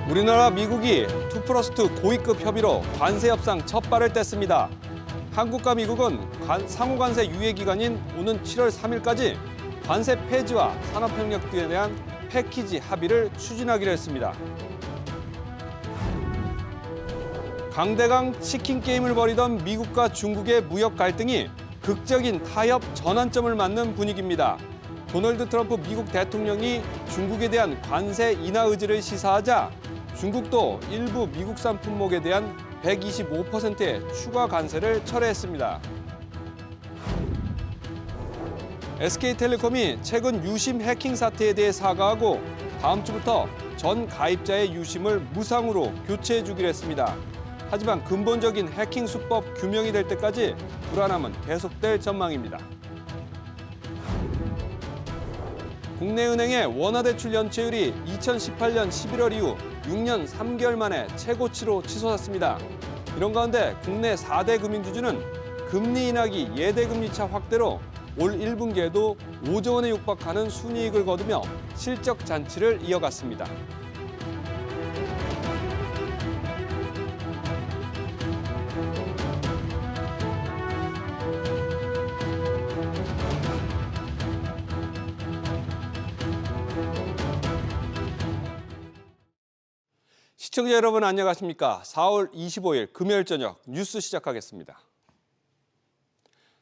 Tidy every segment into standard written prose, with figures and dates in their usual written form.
우리나라 미국이 2+2 고위급 협의로 관세 협상 첫 발을 뗐습니다. 한국과 미국은 상호 관세 유예 기간인 오는 7월 3일까지 관세 폐지와 산업협력 등에 대한 패키지 합의를 추진하기로 했습니다. 강대강 치킨 게임을 벌이던 미국과 중국의 무역 갈등이 극적인 타협 전환점을 맞는 분위기입니다. 도널드 트럼프 미국 대통령이 중국에 대한 관세 인하 의지를 시사하자 중국도 일부 미국산 품목에 대한 125%의 추가 관세를 철회했습니다. SK텔레콤이 최근 유심 해킹 사태에 대해 사과하고 다음 주부터 전 가입자의 유심을 무상으로 교체해 주기로 했습니다. 하지만 근본적인 해킹 수법 규명이 될 때까지 불안함은 계속될 전망입니다. 국내 은행의 원화 대출 연체율이 2018년 11월 이후 6년 3개월 만에 최고치로 치솟았습니다. 이런 가운데 국내 4대 금융주주는 금리 인하기 예대금리차 확대로 올 1분기에도 5조 원에 육박하는 순이익을 거두며 실적 잔치를 이어갔습니다. 시청자 여러분 안녕하십니까? 4월 25일 금요일 저녁 뉴스 시작하겠습니다.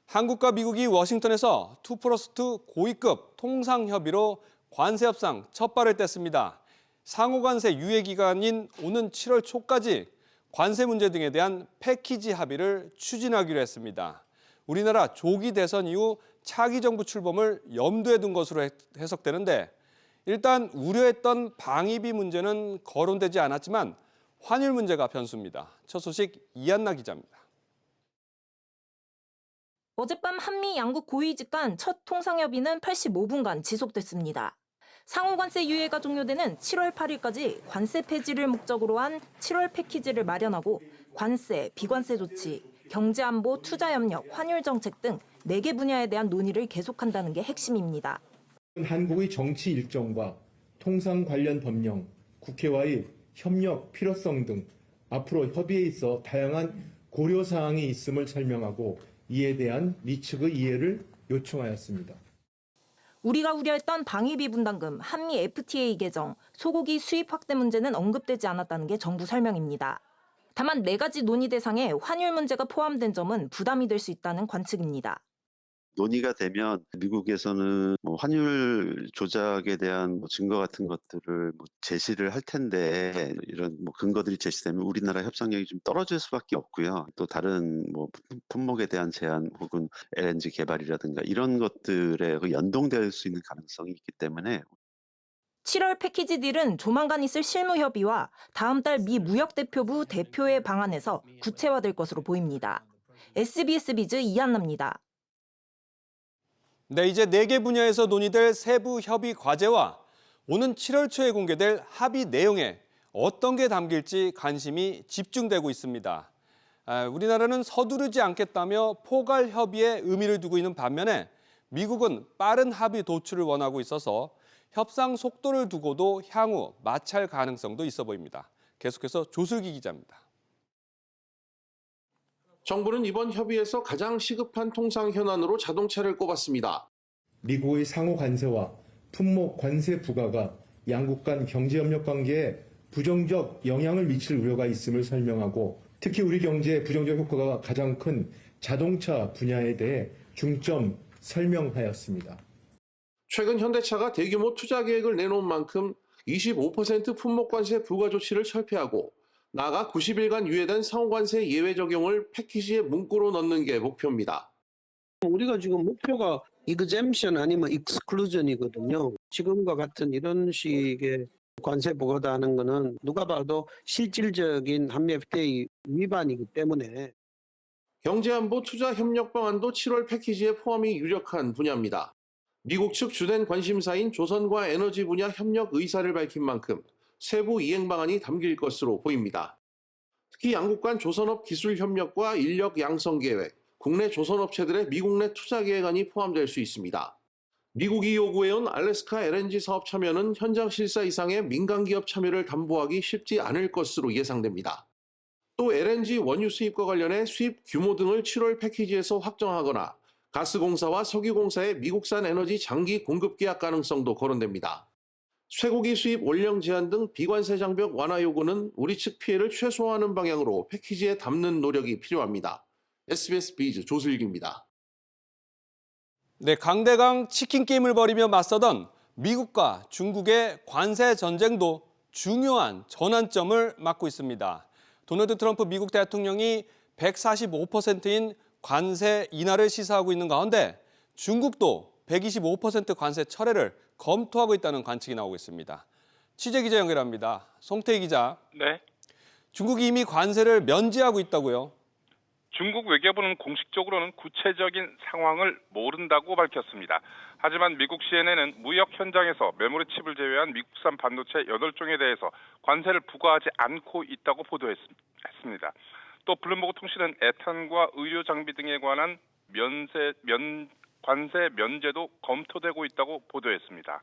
한국과 미국이 워싱턴에서 2+2 고위급 통상협의로 관세 협상 첫 발을 뗐습니다. 상호 관세 유예 기간인 오는 7월 초까지 관세 문제 등에 대한 패키지 합의를 추진하기로 했습니다. 우리나라 조기 대선 이후 차기 정부 출범을 염두에 둔 것으로 해석되는데 일단 우려했던 방위비 문제는 거론되지 않았지만 환율 문제가 변수입니다. 첫 소식 이한나 기자입니다. 어젯밤 한미 양국 고위직 간 첫 통상협의는 85분간 지속됐습니다. 상호 관세 유예가 종료되는 7월 8일까지 관세 폐지를 목적으로 한 7월 패키지를 마련하고 관세, 비관세 조치, 경제안보, 투자협력, 환율 정책 등 4개 분야에 대한 논의를 계속한다는 게 핵심입니다. 한국의 정치 일정과 통상 관련 법령, 국회와의 협력 필요성 등 앞으로 협의에 있어 다양한 고려사항이 있음을 설명하고 이에 대한 미측의 이해를 요청하였습니다. 우리가 우려했던 방위비 분담금, 한미 FTA 개정, 소고기 수입 확대 문제는 언급되지 않았다는 게 정부 설명입니다. 다만 4가지 논의 대상에 환율 문제가 포함된 점은 부담이 될 수 있다는 관측입니다. 논의가 되면 미국에서는 환율 조작에 대한 증거 같은 것들을 제시를 할 텐데 이런 근거들이 제시되면 우리나라 협상력이 좀 떨어질 수밖에 없고요. 또 다른 품목에 대한 제한 혹은 LNG 개발이라든가 이런 것들에 연동될 수 있는 가능성이 있기 때문에 7월 패키지 딜은 조만간 있을 실무 협의와 다음 달 미 무역대표부 대표의 방안에서 구체화될 것으로 보입니다. SBS 비즈 이한나입니다. 네, 이제 4개 분야에서 논의될 세부 협의 과제와 오는 7월 초에 공개될 합의 내용에 어떤 게 담길지 관심이 집중되고 있습니다. 우리나라는 서두르지 않겠다며 포괄 협의에 의미를 두고 있는 반면에 미국은 빠른 합의 도출을 원하고 있어서 협상 속도를 두고도 향후 마찰 가능성도 있어 보입니다. 계속해서 조슬기 기자입니다. 정부는 이번 협의에서 가장 시급한 통상 현안으로 자동차를 꼽았습니다. 미국의 상호 관세와 품목 관세 부과가 양국 간 경제협력 관계에 부정적 영향을 미칠 우려가 있음을 설명하고 특히 우리 경제에 부정적 효과가 가장 큰 자동차 분야에 대해 중점 설명하였습니다. 최근 현대차가 대규모 투자 계획을 내놓은 만큼 25% 품목 관세 부과 조치를 철폐하고 나아가 90일간 유예된 상호관세 예외 적용을 패키지에 문구로 넣는 게 목표입니다. 우리가 지금 목표가 exemption 아니면 exclusion이거든요. 지금과 같은 이런 식의 관세 부과다 하는 거는 누가 봐도 실질적인 한미 FTA 위반이기 때문에 경제안보 투자 협력 방안도 7월 패키지에 포함이 유력한 분야입니다. 미국 측 주된 관심사인 조선과 에너지 분야 협력 의사를 밝힌 만큼 세부 이행 방안이 담길 것으로 보입니다. 특히 양국 간 조선업 기술 협력과 인력 양성 계획, 국내 조선업체들의 미국 내 투자 계획안이 포함될 수 있습니다. 미국이 요구해온 알래스카 LNG 사업 참여는 현장 실사 이상의 민간 기업 참여를 담보하기 쉽지 않을 것으로 예상됩니다. 또 LNG 원유 수입과 관련해 수입 규모 등을 7월 패키지에서 확정하거나 가스공사와 석유공사의 미국산 에너지 장기 공급 계약 가능성도 거론됩니다. 쇠고기 수입 올령 제한 등 비관세 장벽 완화 요구는 우리 측 피해를 최소화하는 방향으로 패키지에 담는 노력이 필요합니다. SBS 비즈 조슬기입니다. 네, 강대강 치킨 게임을 벌이며 맞서던 미국과 중국의 관세 전쟁도 중요한 전환점을 맞고 있습니다. 도널드 트럼프 미국 대통령이 145%인 관세 인하를 시사하고 있는 가운데 중국도 125% 관세 철회를 검토하고 있다는 관측이 나오고 있습니다. 취재 기자 연결합니다. 송태희 기자. 네. 중국이 이미 관세를 면제하고 있다고요? 중국 외교부는 공식적으로는 구체적인 상황을 모른다고 밝혔습니다. 하지만 미국 CNN은 무역 현장에서 메모리 칩을 제외한 미국산 반도체 8종에 대해서 관세를 부과하지 않고 있다고 보도했습니다. 또 블룸버그 통신은 에탄과 의료 장비 등에 관한 관세 면제도 검토되고 있다고 보도했습니다.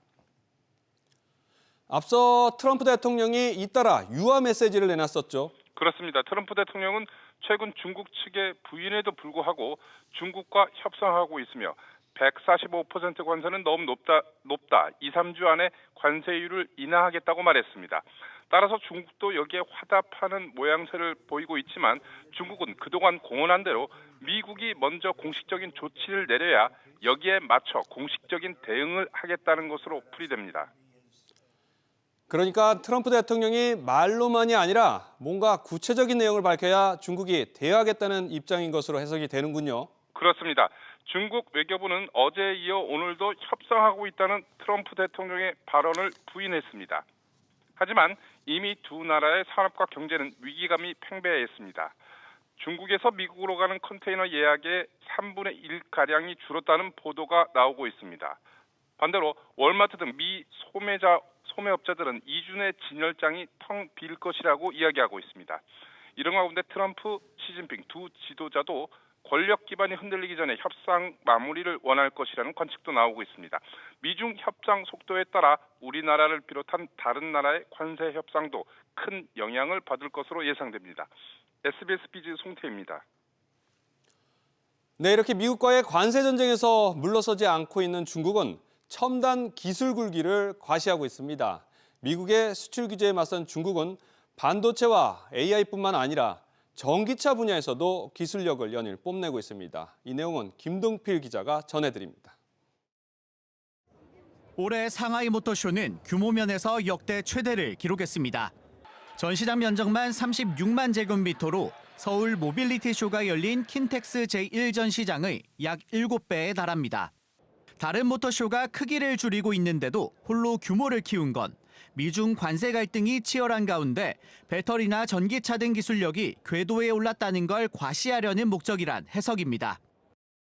앞서 트럼프 대통령이 잇따라 유화 메시지를 내놨었죠. 그렇습니다. 트럼프 대통령은 최근 중국 측의 부인에도 불구하고 중국과 협상하고 있으며 145% 관세는 너무 높다. 2, 3주 안에 관세율을 인하하겠다고 말했습니다. 따라서 중국도 여기에 화답하는 모양새를 보이고 있지만 중국은 그동안 공언한 대로 미국이 먼저 공식적인 조치를 내려야 여기에 맞춰 공식적인 대응을 하겠다는 것으로 풀이됩니다. 그러니까 트럼프 대통령이 말로만이 아니라 뭔가 구체적인 내용을 밝혀야 중국이 대응하겠다는 입장인 것으로 해석이 되는군요. 그렇습니다. 중국 외교부는 어제에 이어 오늘도 협상하고 있다는 트럼프 대통령의 발언을 부인했습니다. 하지만 이미 두 나라의 산업과 경제는 위기감이 팽배했습니다. 중국에서 미국으로 가는 컨테이너 예약의 3분의 1가량이 줄었다는 보도가 나오고 있습니다. 반대로 월마트 등 미 소매업자들은 2주 내 진열장이 텅 빌 것이라고 이야기하고 있습니다. 이런 가운데 트럼프, 시진핑 두 지도자도 권력 기반이 흔들리기 전에 협상 마무리를 원할 것이라는 관측도 나오고 있습니다. 미중 협상 속도에 따라 우리나라를 비롯한 다른 나라의 관세 협상도 큰 영향을 받을 것으로 예상됩니다. SBS 비즈 송태입니다. 네, 이렇게 미국과의 관세 전쟁에서 물러서지 않고 있는 중국은 첨단 기술 굴기를 과시하고 있습니다. 미국의 수출 규제에 맞선 중국은 반도체와 AI뿐만 아니라 전기차 분야에서도 기술력을 연일 뽐내고 있습니다. 이 내용은 김동필 기자가 전해드립니다. 올해 상하이 모터쇼는 규모 면에서 역대 최대를 기록했습니다. 전시장 면적만 36만 제곱미터로 서울 모빌리티 쇼가 열린 킨텍스 제1전시장의 약 7배에 달합니다. 다른 모터쇼가 크기를 줄이고 있는데도 홀로 규모를 키운 건 미중 관세 갈등이 치열한 가운데 배터리나 전기차 등 기술력이 궤도에 올랐다는 걸 과시하려는 목적이란 해석입니다.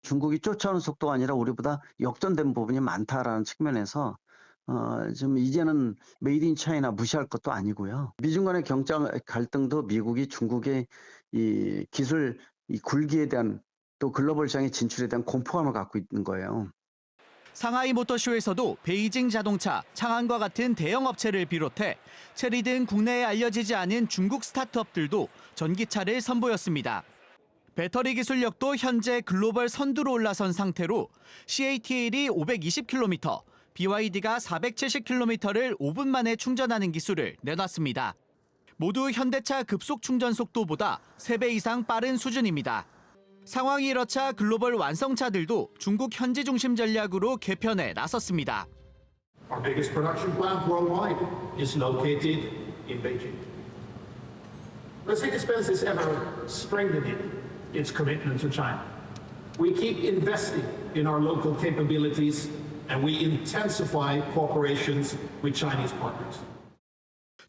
중국이 쫓아오는 속도가 아니라 우리보다 역전된 부분이 많다라는 측면에서 좀 이제는 메이드 인 차이나 무시할 것도 아니고요. 미중 간의 경제 갈등도 미국이 중국의 이 기술 굴기에 대한 또 글로벌 시장의 진출에 대한 공포감을 갖고 있는 거예요. 상하이 모터쇼에서도 베이징 자동차, 창안과 같은 대형 업체를 비롯해 체리 등 국내에 알려지지 않은 중국 스타트업들도 전기차를 선보였습니다. 배터리 기술력도 현재 글로벌 선두로 올라선 상태로 CATL이 520km, BYD가 470km를 5분 만에 충전하는 기술을 내놨습니다. 모두 현대차 급속 충전 속도보다 3배 이상 빠른 수준입니다. 상황이 이렇자 글로벌 완성차들도 중국 현지 중심 전략으로 개편에 나섰습니다. Our biggest production plant worldwide is located in Beijing. Mercedes-Benz has ever strengthened its commitment to China. We keep investing in our local capabilities and we intensify cooperations with Chinese partners.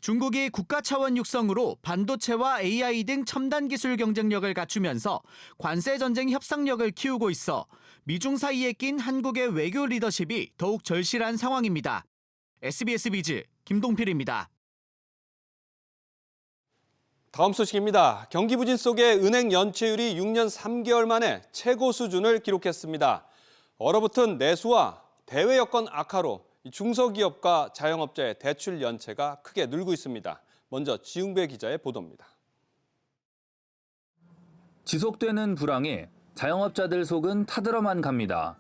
중국이 국가 차원 육성으로 반도체와 AI 등 첨단 기술 경쟁력을 갖추면서 관세 전쟁 협상력을 키우고 있어 미중 사이에 낀 한국의 외교 리더십이 더욱 절실한 상황입니다. SBS 비즈 김동필입니다. 다음 소식입니다. 경기 부진 속에 은행 연체율이 6년 3개월 만에 최고 수준을 기록했습니다. 얼어붙은 내수와 대외 여건 악화로 중소기업과 자영업자의 대출 연체가 크게 늘고 있습니다. 먼저 지웅배 기자의 보도입니다. 지속되는 불황에 자영업자들 속은 타들어만 갑니다.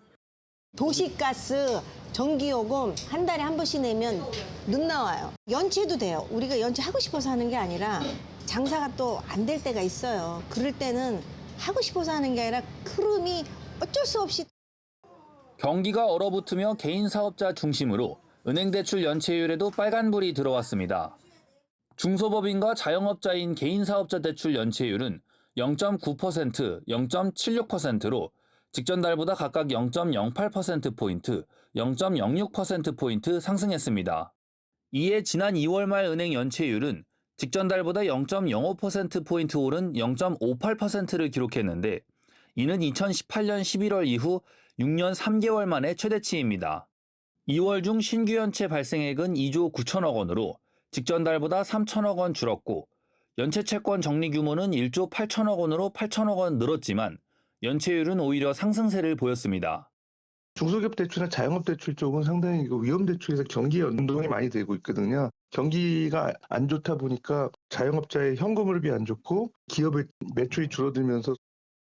도시가스, 전기요금 한 달에 한 번씩 내면 눈 나와요. 연체도 돼요. 우리가 연체하고 싶어서 하는 게 아니라 장사가 또 안 될 때가 있어요. 그럴 때는 하고 싶어서 하는 게 아니라 흐름이 어쩔 수 없이. 경기가 얼어붙으며 개인 사업자 중심으로 은행 대출 연체율에도 빨간불이 들어왔습니다. 중소법인과 자영업자인 개인 사업자 대출 연체율은 0.9%, 0.76%로 직전 달보다 각각 0.08%포인트, 0.06%포인트 상승했습니다. 이에 지난 2월 말 은행 연체율은 직전 달보다 0.05%포인트 오른 0.58%를 기록했는데 이는 2018년 11월 이후 6년 3개월 만에 최대치입니다. 2월 중 신규 연체 발생액은 2조 9천억 원으로 직전 달보다 3천억 원 줄었고 연체 채권 정리 규모는 1조 8천억 원으로 8천억 원 늘었지만 연체율은 오히려 상승세를 보였습니다. 중소기업 대출이나 자영업 대출 쪽은 상당히 위험 대출에서 경기 연동이 많이 되고 있거든요. 경기가 안 좋다 보니까 자영업자의 현금 흐름이 안 좋고 기업의 매출이 줄어들면서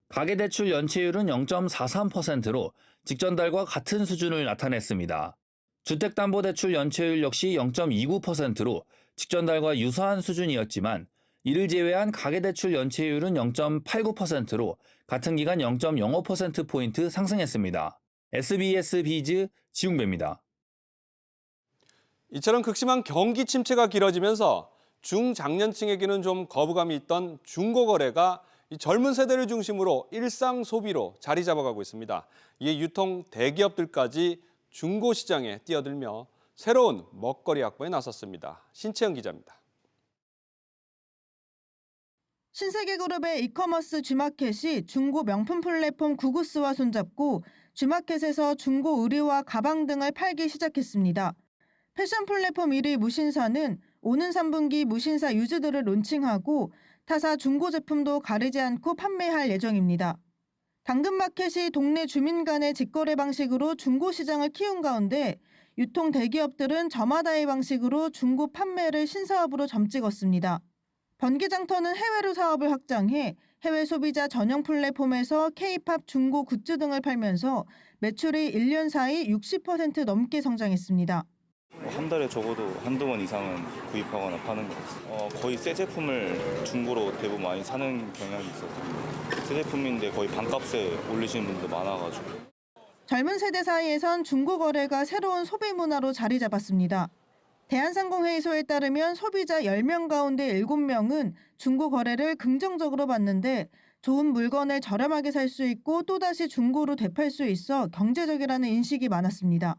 가계대출 연체율은 0.43%로 직전 달과 같은 수준을 나타냈습니다. 주택담보대출 연체율 역시 0.29%로 직전 달과 유사한 수준이었지만 이를 제외한 가계대출 연체율은 0.89%로 같은 기간 0.05%포인트 상승했습니다. SBS 비즈 지웅배입니다. 이처럼 극심한 경기 침체가 길어지면서 중장년층에게는 좀 거부감이 있던 중고거래가 이 젊은 세대를 중심으로 일상 소비로 자리 잡아가고 있습니다. 이에 유통 대기업들까지 중고 시장에 뛰어들며 새로운 먹거리 확보에 나섰습니다. 신채영 기자입니다. 신세계그룹의 이커머스 G마켓이 중고 명품 플랫폼 구구스와 손잡고 G마켓에서 중고 의류와 가방 등을 팔기 시작했습니다. 패션 플랫폼 1위 무신사는 오는 3분기 무신사 유즈들을 론칭하고 타사 중고 제품도 가리지 않고 판매할 예정입니다. 당근마켓이 동네 주민 간의 직거래 방식으로 중고 시장을 키운 가운데 유통 대기업들은 저마다의 방식으로 중고 판매를 신사업으로 점찍었습니다. 번기장터는 해외로 사업을 확장해 해외 소비자 전용 플랫폼에서 K-팝 중고 굿즈 등을 팔면서 매출이 1년 사이 60% 넘게 성장했습니다. 한 달에 적어도 한두 번 이상은 구입하거나 파는 것 같아요. 거의 새 제품을 중고로 대부분 많이 사는 경향이 있어서 새 제품인데 거의 반값에 올리시는 분도 많아가지고. 젊은 세대 사이에선 중고 거래가 새로운 소비 문화로 자리 잡았습니다. 대한상공회의소에 따르면 소비자 10명 가운데 7명은 중고 거래를 긍정적으로 봤는데 좋은 물건을 저렴하게 살 수 있고 또다시 중고로 되팔 수 있어 경제적이라는 인식이 많았습니다.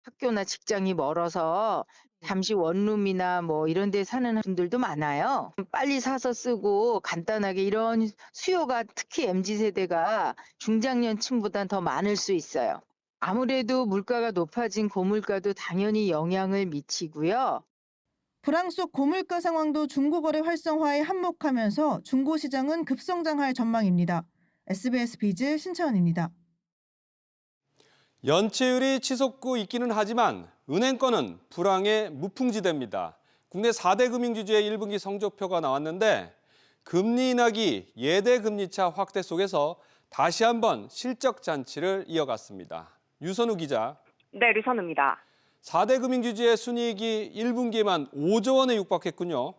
학교나 직장이 멀어서 잠시 원룸이나 뭐 이런 데 사는 분들도 많아요. 빨리 사서 쓰고 간단하게 이런 수요가 특히 MZ세대가 중장년층보다 더 많을 수 있어요. 아무래도 물가가 높아진 고물가도 당연히 영향을 미치고요. 불황 속 고물가 상황도 중고거래 활성화에 한몫하면서 중고시장은 급성장할 전망입니다. SBS 비즈 신채원입니다. 연체율이 치솟고 있기는 하지만 은행권은 불황의 무풍지대입니다. 국내 4대 금융지주의 1분기 성적표가 나왔는데 금리 인하기, 예대 금리차 확대 속에서 다시 한번 실적 잔치를 이어갔습니다. 유선우 기자. 네, 류선우입니다. 4대 금융지주의 순이익이 1분기에만 5조 원에 육박했군요.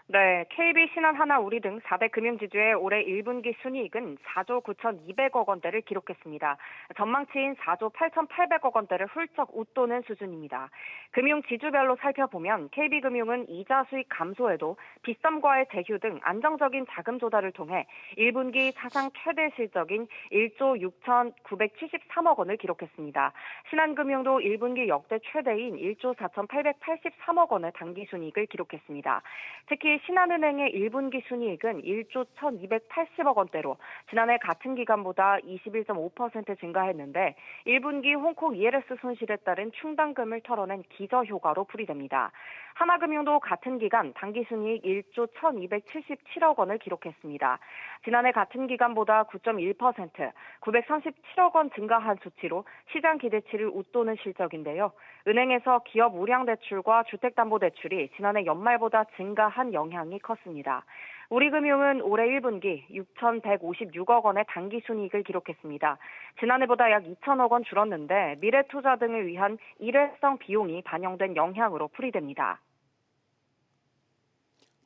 네, KB, 신한, 하나, 우리 등 4대 금융지주의 올해 1분기 순이익은 4조 9,200억 원대를 기록했습니다. 전망치인 4조 8,800억 원대를 훌쩍 웃도는 수준입니다. 금융지주별로 살펴보면 KB금융은 이자 수익 감소에도 빗썸과의 제휴 등 안정적인 자금 조달을 통해 1분기 사상 최대 실적인 1조 6,973억 원을 기록했습니다. 신한금융도 1분기 역대 최대인 1조 4,883억 원의 당기순이익을 기록했습니다. 특히 KB 신한은행의 1분기 순이익은 1조 1,280억 원대로 지난해 같은 기간보다 21.5% 증가했는데 1분기 홍콩 ELS 손실에 따른 충당금을 털어낸 기저효과로 풀이됩니다. 하나금융도 같은 기간 당기순이익 1조 1,277억 원을 기록했습니다. 지난해 같은 기간보다 9.1%, 937억 원 증가한 수치로 시장 기대치를 웃도는 실적인데요. 은행에서 기업 우량대출과 주택담보대출이 지난해 연말보다 증가한 영향이 컸습니다. 우리금융은 올해 1분기 6,156억 원의 당기순이익을 기록했습니다. 지난해보다 약 2천억 원 줄었는데 미래투자 등을 위한 일회성 비용이 반영된 영향으로 풀이됩니다.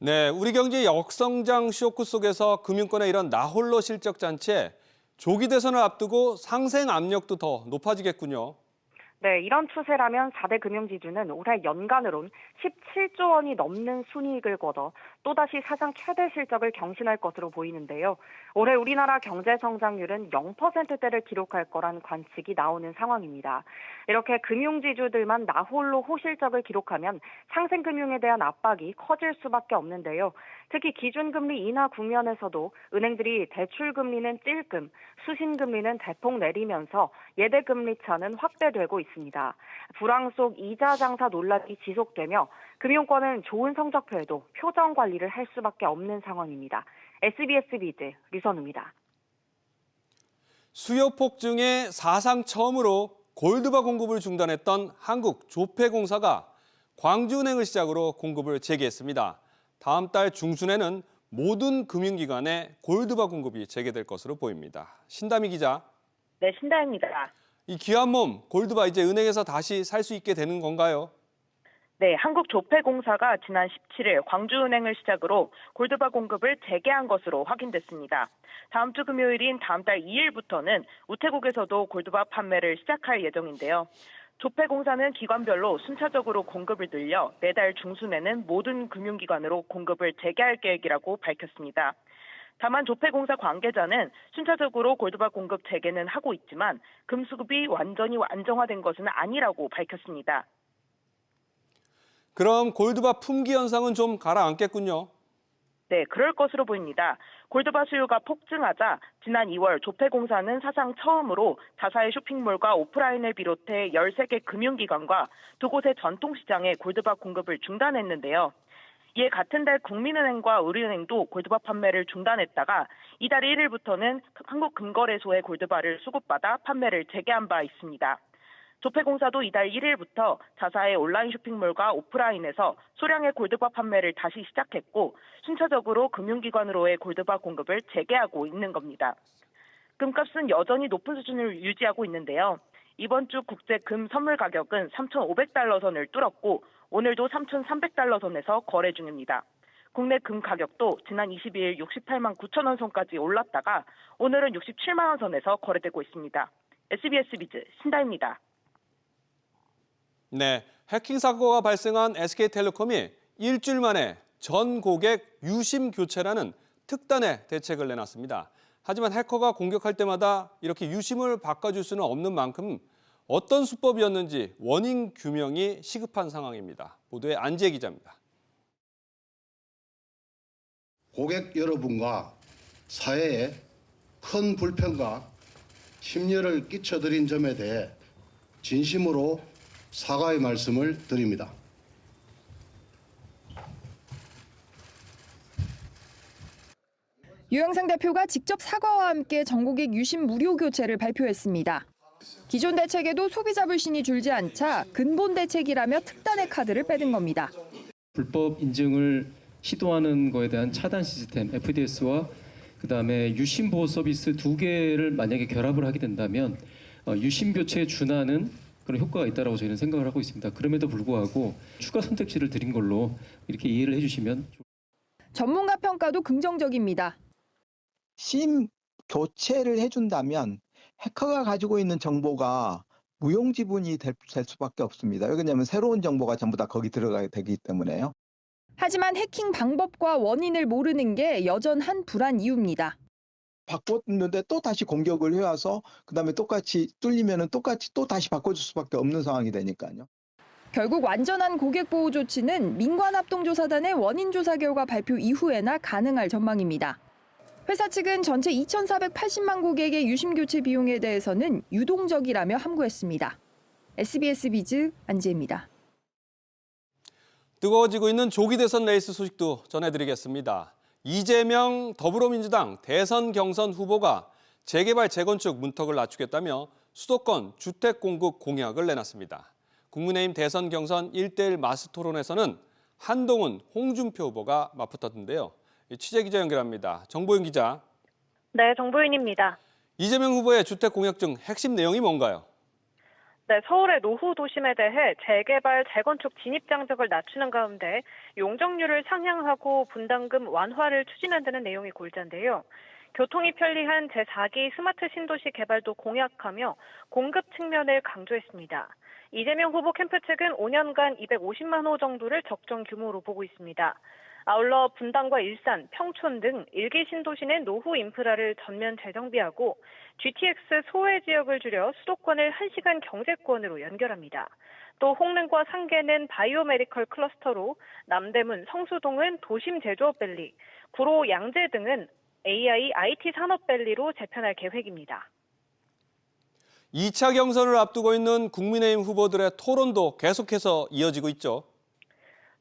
네, 우리 경제의 역성장 쇼크 속에서 금융권의 이런 나홀로 실적 잔치에 조기 대선을 앞두고 상생 압력도 더 높아지겠군요. 네, 이런 추세라면 4대 금융지주는 올해 연간으론 17조 원이 넘는 순이익을 거둬 또다시 사상 최대 실적을 경신할 것으로 보이는데요. 올해 우리나라 경제 성장률은 0%대를 기록할 거란 관측이 나오는 상황입니다. 이렇게 금융지주들만 나홀로 호실적을 기록하면 상생금융에 대한 압박이 커질 수밖에 없는데요. 특히 기준금리 인하 국면에서도 은행들이 대출금리는 찔끔, 수신금리는 대폭 내리면서 예대금리 차는 확대되고 있습니다. 불황 속 이자 장사 논란이 지속되며 금융권은 좋은 성적표에도 표정 관리를 할 수밖에 없는 상황입니다. SBS 비즈 류선우입니다. 수요 폭증에 사상 처음으로 골드바 공급을 중단했던 한국조폐공사가 광주은행을 시작으로 공급을 재개했습니다. 다음 달 중순에는 모든 금융기관에 골드바 공급이 재개될 것으로 보입니다. 신다미 기자. 네, 신다입니다. 이 귀한 몸 골드바 이제 은행에서 다시 살 수 있게 되는 건가요? 네, 한국조폐공사가 지난 17일 광주은행을 시작으로 골드바 공급을 재개한 것으로 확인됐습니다. 다음 주 금요일인 다음 달 2일부터는 우체국에서도 골드바 판매를 시작할 예정인데요. 조폐공사는 기관별로 순차적으로 공급을 늘려 매달 중순에는 모든 금융기관으로 공급을 재개할 계획이라고 밝혔습니다. 다만 조폐공사 관계자는 순차적으로 골드바 공급 재개는 하고 있지만 금수급이 완전히 안정화된 것은 아니라고 밝혔습니다. 그럼 골드바 품귀 현상은 좀 가라앉겠군요. 네, 그럴 것으로 보입니다. 골드바 수요가 폭증하자 지난 2월 조폐공사는 사상 처음으로 자사의 쇼핑몰과 오프라인을 비롯해 13개 금융기관과 2곳의 전통시장에 골드바 공급을 중단했는데요. 이에 같은 달 국민은행과 우리은행도 골드바 판매를 중단했다가 이달 1일부터는 한국금거래소의 골드바를 수급받아 판매를 재개한 바 있습니다. 조폐공사도 이달 1일부터 자사의 온라인 쇼핑몰과 오프라인에서 소량의 골드바 판매를 다시 시작했고 순차적으로 금융기관으로의 골드바 공급을 재개하고 있는 겁니다. 금값은 여전히 높은 수준을 유지하고 있는데요. 이번 주 국제 금 선물 가격은 3,500달러 선을 뚫었고 오늘도 3,300달러 선에서 거래 중입니다. 국내 금 가격도 지난 22일 68만 9천 원 선까지 올랐다가 오늘은 67만 원 선에서 거래되고 있습니다. SBS 비즈 신다입니다. 네, 해킹 사고가 발생한 SK텔레콤이 일주일 만에 전 고객 유심 교체라는 특단의 대책을 내놨습니다. 하지만 해커가 공격할 때마다 이렇게 유심을 바꿔줄 수는 없는 만큼 어떤 수법이었는지 원인 규명이 시급한 상황입니다. 보도에 안지혜 기자입니다. 고객 여러분과 사회에 큰 불편과 심려를 끼쳐드린 점에 대해 진심으로 사과의 말씀을 드립니다. 유영상 대표가 직접 사과와 함께 전고객 유심 무료 교체를 발표했습니다. 기존 대책에도 소비자 불신이 줄지 않자 근본 대책이라며 특단의 카드를 빼든 겁니다. 불법 인증을 시도하는 거에 대한 차단 시스템 FDS와 그다음에 유심 보호 서비스 두 개를 만약에 결합을 하게 된다면 유심 교체에 준하는 그런 효과가 있다라고 저희는 생각을 하고 있습니다. 그럼에도 불구하고 추가 선택지를 드린 걸로 이렇게 이해를 해주시면. 전문가 평가도 긍정적입니다. 심 교체를 해준다면 해커가 가지고 있는 정보가 무용지분이 될 수밖에 없습니다. 왜냐하면 새로운 정보가 전부 다 거기 들어가게 되기 때문에요. 하지만 해킹 방법과 원인을 모르는 게 여전한 불안 이유입니다. 바꿨는데 또 다시 공격을 해와서 그다음에 똑같이 뚫리면은 똑같이 또 다시 바꿔줄 수밖에 없는 상황이 되니까요. 결국 완전한 고객 보호 조치는 민관합동조사단의 원인 조사 결과 발표 이후에나 가능할 전망입니다. 회사 측은 전체 2,480만 고객의 유심 교체 비용에 대해서는 유동적이라며 함구했습니다. SBS 비즈 안지혜입니다. 뜨거워지고 있는 조기 대선 레이스 소식도 전해드리겠습니다. 이재명 더불어민주당 대선 경선 후보가 재개발 재건축 문턱을 낮추겠다며 수도권 주택 공급 공약을 내놨습니다. 국민의힘 대선 경선 1대1 마스 토론에서는 한동훈, 홍준표 후보가 맞붙었는데요. 취재 기자 연결합니다. 정보윤 기자. 네, 정보윤입니다. 이재명 후보의 주택 공약 중 핵심 내용이 뭔가요? 네, 서울의 노후 도심에 대해 재개발, 재건축 진입 장벽을 낮추는 가운데 용적률을 상향하고 분담금 완화를 추진한다는 내용이 골자인데요. 교통이 편리한 제4기 스마트 신도시 개발도 공약하며 공급 측면을 강조했습니다. 이재명 후보 캠프 측은 5년간 250만 호 정도를 적정 규모로 보고 있습니다. 아울러 분당과 일산, 평촌 등 1기 신도시는 노후 인프라를 전면 재정비하고 GTX 소외 지역을 줄여 수도권을 1시간 경제권으로 연결합니다. 또 홍릉과 상계는 바이오메디컬 클러스터로 남대문, 성수동은 도심 제조업밸리, 구로, 양재 등은 AI, IT 산업밸리로 재편할 계획입니다. 2차 경선을 앞두고 있는 국민의힘 후보들의 토론도 계속해서 이어지고 있죠.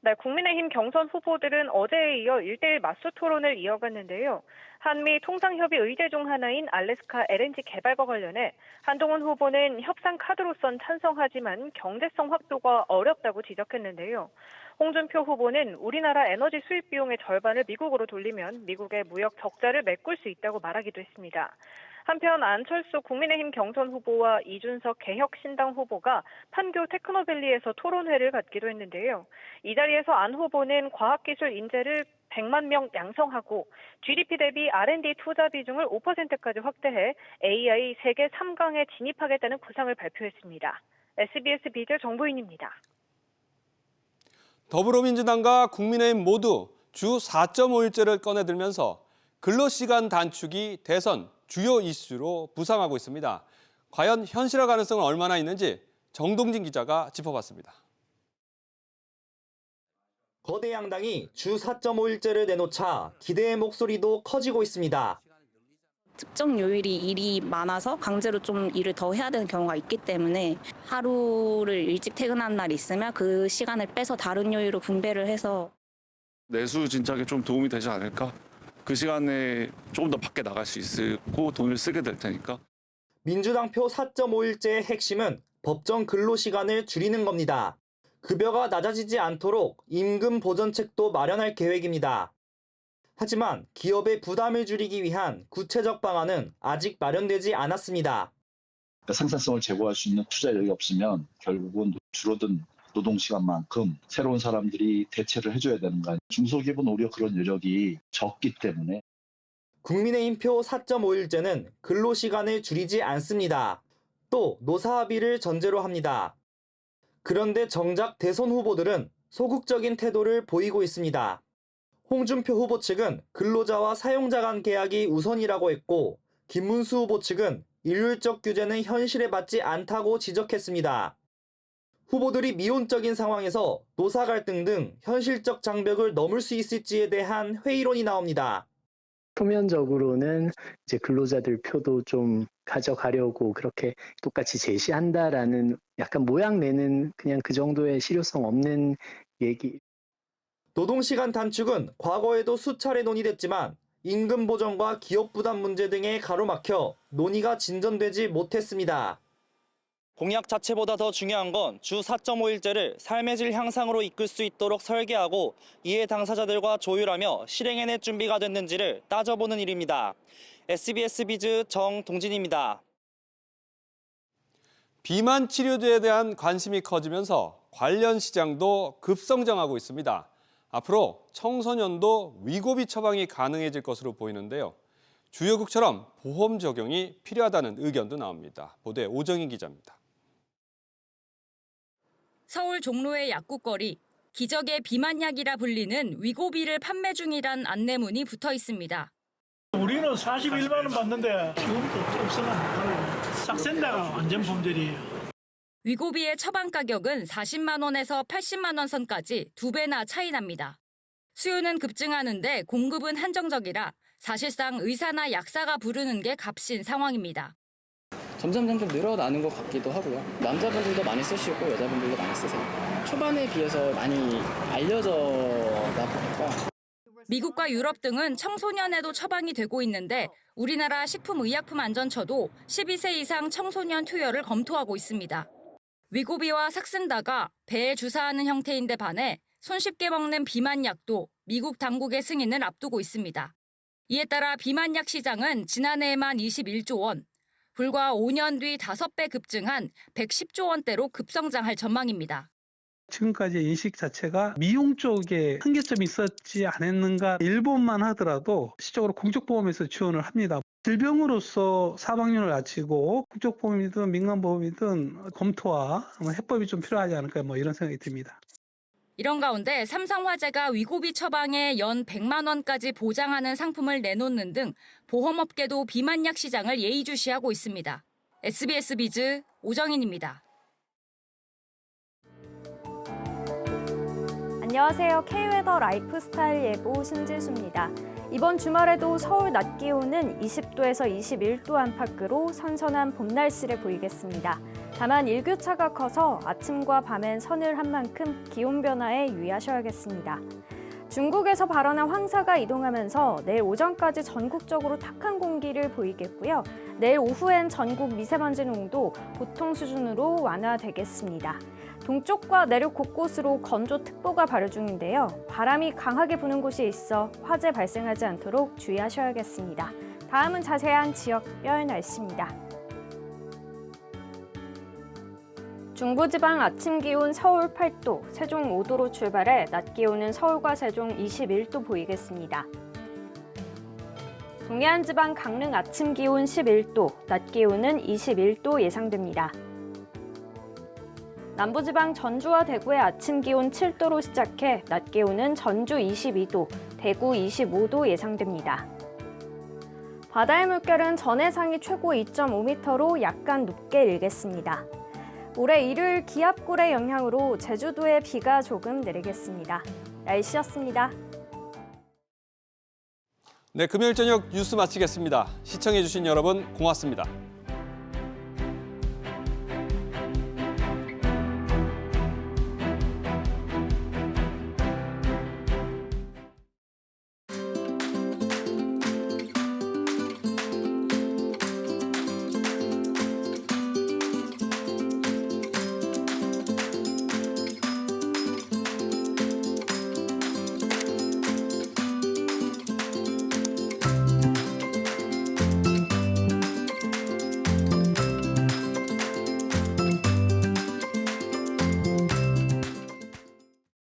네, 국민의힘 경선 후보들은 어제에 이어 1대1 맞수 토론을 이어갔는데요. 한미 통상협의 의제 중 하나인 알래스카 LNG 개발과 관련해 한동훈 후보는 협상 카드로선 찬성하지만 경제성 확보가 어렵다고 지적했는데요. 홍준표 후보는 우리나라 에너지 수입 비용의 절반을 미국으로 돌리면 미국의 무역 적자를 메꿀 수 있다고 말하기도 했습니다. 한편 안철수 국민의힘 경선 후보와 이준석 개혁신당 후보가 판교 테크노밸리에서 토론회를 갖기도 했는데요. 이 자리에서 안 후보는 과학기술 인재를 100만 명 양성하고 GDP 대비 R&D 투자 비중을 5%까지 확대해 AI 세계 3강에 진입하겠다는 구상을 발표했습니다. SBS 비즈 정보윤입니다. 더불어민주당과 국민의힘 모두 주 4.5일제를 꺼내들면서 근로시간 단축이 대선 주요 이슈로 부상하고 있습니다. 과연 현실화 가능성은 얼마나 있는지 정동진 기자가 짚어봤습니다. 거대 양당이 주 4.5일제를 내놓자 기대의 목소리도 커지고 있습니다. 특정 요일이 일이 많아서 강제로 좀 일을 더 해야 되는 경우가 있기 때문에 하루를 일찍 퇴근하는 날이 있으면 그 시간을 빼서 다른 요일로 분배를 해서 내수 진작에 좀 도움이 되지 않을까? 그 시간에 조금 더 밖에 나갈 수 있고 돈을 쓰게 될 테니까. 민주당표 4.5일제의 핵심은 법정 근로시간을 줄이는 겁니다. 급여가 낮아지지 않도록 임금 보전책도 마련할 계획입니다. 하지만 기업의 부담을 줄이기 위한 구체적 방안은 아직 마련되지 않았습니다. 생산성을 제고할 수 있는 투자력이 없으면 결국은 줄어든 노동시간만큼 새로운 사람들이 대체를 해줘야 되는 거 아니에요. 중소기업은 오히려 그런 여력이 적기 때문에. 국민의힘표 4.5일제는 근로시간을 줄이지 않습니다. 또 노사합의를 전제로 합니다. 그런데 정작 대선 후보들은 소극적인 태도를 보이고 있습니다. 홍준표 후보 측은 근로자와 사용자 간 계약이 우선이라고 했고 김문수 후보 측은 일률적 규제는 현실에 맞지 않다고 지적했습니다. 후보들이 미온적인 상황에서 노사 갈등 등 현실적 장벽을 넘을 수 있을지에 대한 회의론이 나옵니다. 표면적으로는 이제 근로자들 표도 좀 가져가려고 그렇게 똑같이 제시한다라는 약간 모양 내는 그냥 그 정도의 실효성 없는 얘기. 노동시간 단축은 과거에도 수차례 논의됐지만 임금 보전과 기업 부담 문제 등에 가로막혀 논의가 진전되지 못했습니다. 공약 자체보다 더 중요한 건 주 4.5일제를 삶의 질 향상으로 이끌 수 있도록 설계하고 이해 당사자들과 조율하며 실행해낼 준비가 됐는지를 따져보는 일입니다. SBS 비즈 정동진입니다. 비만 치료제에 대한 관심이 커지면서 관련 시장도 급성장하고 있습니다. 앞으로 청소년도 위고비 처방이 가능해질 것으로 보이는데요. 주요국처럼 보험 적용이 필요하다는 의견도 나옵니다. 보도에 오정인 기자입니다. 서울 종로의 약국거리, 기적의 비만약이라 불리는 위고비를 판매 중이란 안내문이 붙어 있습니다. 우리는 41만 원 받는데 지금도 없으면 싹센다가 완전 범죄이에요. 위고비의 처방 가격은 40만 원에서 80만 원 선까지 2배나 차이 납니다. 수요는 급증하는데 공급은 한정적이라 사실상 의사나 약사가 부르는 게 값인 상황입니다. 점점 늘어나는 것 같기도 하고요. 남자분들도 많이 쓰시고 여자분들도 많이 쓰세요. 초반에 비해서 많이 알려져다 보니까. 미국과 유럽 등은 청소년에도 처방이 되고 있는데 우리나라 식품의약품안전처도 12세 이상 청소년 투여를 검토하고 있습니다. 위고비와 삭슨다가 배에 주사하는 형태인데 반해 손쉽게 먹는 비만약도 미국 당국의 승인을 앞두고 있습니다. 이에 따라 비만약 시장은 지난해에만 21조 원, 불과 5년 뒤 5배 급증한 110조 원대로 급성장할 전망입니다. 지금까지 인식 자체가 미용 쪽에 한계점이 있었지 않았는가. 일본만 하더라도 시적으로 공적보험에서 지원을 합니다. 질병으로서 사망률을 낮추고 국적보험이든 민간보험이든 검토와 해법이 좀 필요하지 않을까 이런 생각이 듭니다. 이런 가운데 삼성화재가 위고비 처방에 연 100만 원까지 보장하는 상품을 내놓는 등 보험업계도 비만약 시장을 예의주시하고 있습니다. SBS 비즈 오정인입니다. 안녕하세요. K웨더 라이프스타일 예보 신지수입니다. 이번 주말에도 서울 낮 기온은 20도에서 21도 안팎으로 선선한 봄 날씨를 보이겠습니다. 다만 일교차가 커서 아침과 밤엔 서늘한 만큼 기온 변화에 유의하셔야겠습니다. 중국에서 발원한 황사가 이동하면서 내일 오전까지 전국적으로 탁한 공기를 보이겠고요. 내일 오후엔 전국 미세먼지 농도 보통 수준으로 완화되겠습니다. 동쪽과 내륙 곳곳으로 건조특보가 발효 중인데요. 바람이 강하게 부는 곳이 있어 화재 발생하지 않도록 주의하셔야겠습니다. 다음은 자세한 지역별 날씨입니다. 중부지방 아침 기온 서울 8도, 세종 5도로 출발해 낮 기온은 서울과 세종 21도 보이겠습니다. 동해안 지방 강릉 아침 기온 11도, 낮 기온은 21도 예상됩니다. 남부지방 전주와 대구의 아침 기온 7도로 시작해 낮 기온은 전주 22도, 대구 25도 예상됩니다. 바다의 물결은 전해상이 최고 2.5m로 약간 높게 일겠습니다. 올해 일요일 기압골의 영향으로 제주도에 비가 조금 내리겠습니다. 날씨였습니다. 네, 금요일 저녁 뉴스 마치겠습니다. 시청해주신 여러분 고맙습니다.